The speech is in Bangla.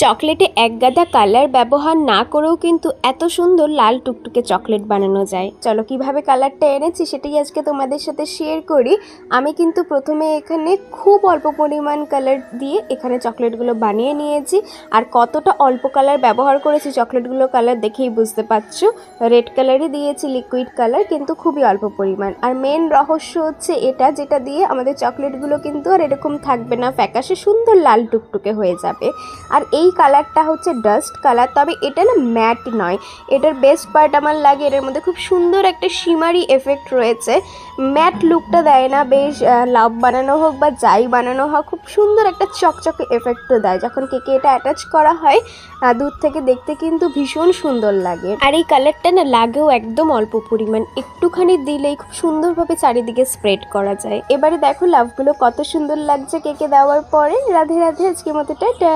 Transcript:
চকলেটে একগাদা কালার ব্যবহার না করেও কিন্তু এত সুন্দর লাল টুকটুকে চকলেট বানানো যায়। চলো কিভাবে কালারটা এনেছি সেটাই আজকে তোমাদের সাথে শেয়ার করি। আমি কিন্তু প্রথমে এখানে খুব অল্প পরিমাণ কালার দিয়ে এখানে চকলেটগুলো বানিয়ে নিয়েছি। আর কতটা অল্প কালার ব্যবহার করেছি চকলেটগুলো কালার দেখেই বুঝতে পারছো। রেড কালারই দিয়েছি, লিকুইড কালার, কিন্তু খুবই অল্প পরিমাণ। আর মেন রহস্য হচ্ছে এটা, যেটা দিয়ে আমাদের চকলেটগুলো কিন্তু আর এরকম থাকবে না, ফ্যাকাশে সুন্দর লাল টুকটুকে হয়ে যাবে। আর এই কালারটা হচ্ছে ডাস্ট কালার, তবে এটা না ম্যাট নয়। এটার বেস্ট পার্ট আমার লাগে এটার মধ্যে খুব সুন্দর একটা শিমারি এফেক্ট রয়েছে। ম্যাট লুকটা দেয় না, বেশ লাভ বানানো হোক বা যাই বানানো হোক খুব সুন্দর একটা চকচকে এফেক্টও দেয়। যখন কেকে এটা অ্যাটাচ করা হয় দূর থেকে দেখতে কিন্তু ভীষণ সুন্দর লাগে। আর এই কালারটা না লাগেও একদম অল্প পরিমাণ, একটুখানি দিলেই খুব সুন্দরভাবে চারিদিকে স্প্রেড করা যায়। এবারে দেখো লাভগুলো কত সুন্দর লাগছে কেকে দেওয়ার পরে। রাধে রাধে, আজকের মতো টাটা।